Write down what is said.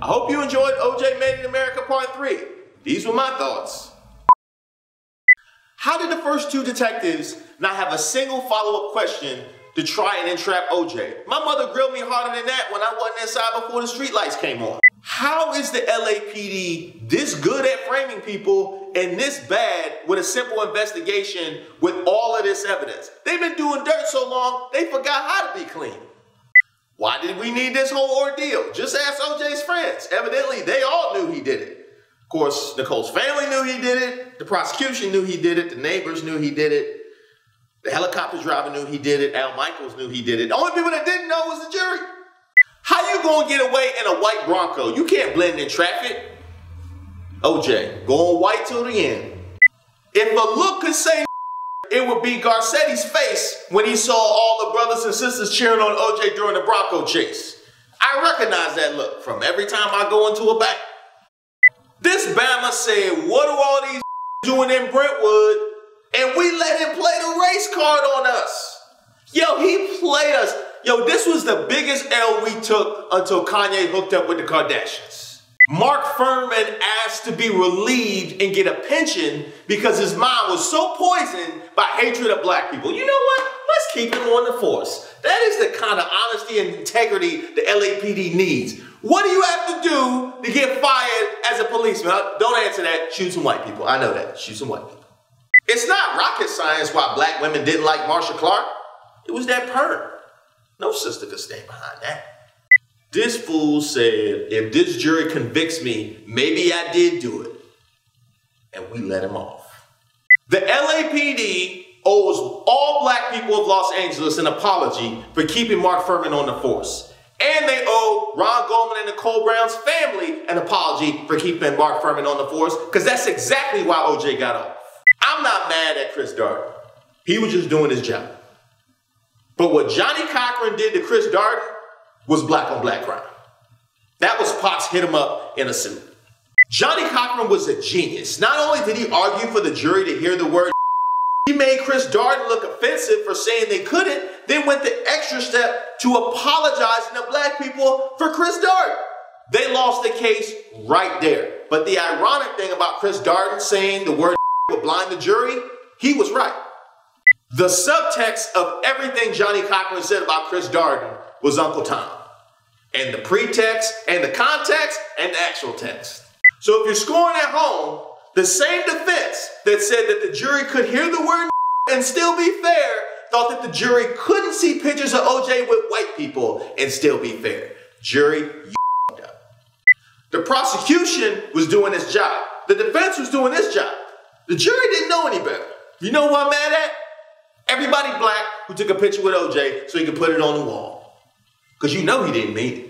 I hope you enjoyed OJ Made in America Part 3. These were my thoughts. How did the first two detectives not have a single follow-up question to try and entrap OJ? My mother grilled me harder than that when I wasn't inside before the streetlights came on. How is the LAPD this good at framing people and this bad with a simple investigation with all of this evidence? They've been doing dirt so long, they forgot how to be clean. Why did we need this whole ordeal? Just ask OJ's friends. Evidently, they all knew he did it. Of course, Nicole's family knew he did it. The prosecution knew he did it. The neighbors knew he did it. The helicopter driver knew he did it. Al Michaels knew he did it. The only people that didn't know was the jury. How you gonna get away in a white Bronco? You can't blend in traffic. OJ, going white till the end. If a look could say it would be Garcetti's face when he saw all the brothers and sisters cheering on OJ during the Bronco chase. I recognize that look from every time I go into a bank. This Bama said, what are all these doing in Brentwood? And we let him play the race card on us. Yo, he played us. Yo, this was the biggest L we took until Kanye hooked up with the Kardashians. Mark Furman asked to be relieved and get a pension because his mind was so poisoned by hatred of black people. You know what? Let's keep him on the force. That is the kind of honesty and integrity the LAPD needs. What do you have to do to get fired as a policeman? Don't answer that. Shoot some white people. I know that. Shoot some white people. It's not rocket science why black women didn't like Marsha Clark. It was that perm. No sister could stand behind that. This fool said, if this jury convicts me, maybe I did do it. And we let him off. The LAPD owes all black people of Los Angeles an apology for keeping Mark Furman on the force. And they owe Ron Goldman and Nicole Brown's family an apology for keeping Mark Furman on the force, because that's exactly why OJ got off. I'm not mad at Chris Darden. He was just doing his job. But what Johnnie Cochran did to Chris Darden was black on black crime. That was Potts hit him up in a suit. Johnnie Cochran was a genius. Not only did he argue for the jury to hear the word, he made Chris Darden look offensive for saying they couldn't, then went the extra step to apologizing to black people for Chris Darden. They lost the case right there. But the ironic thing about Chris Darden saying the word would blind the jury, he was right. The subtext of everything Johnnie Cochran said about Chris Darden was Uncle Tom. And the pretext, and the context, and the actual text. So if you're scoring at home, the same defense that said that the jury could hear the word and still be fair, thought that the jury couldn't see pictures of OJ with white people and still be fair. Jury, you up. The prosecution was doing its job. The defense was doing its job. The jury didn't know any better. You know who I'm mad at? Everybody black who took a picture with OJ so he could put it on the wall. Because you know he didn't mean it.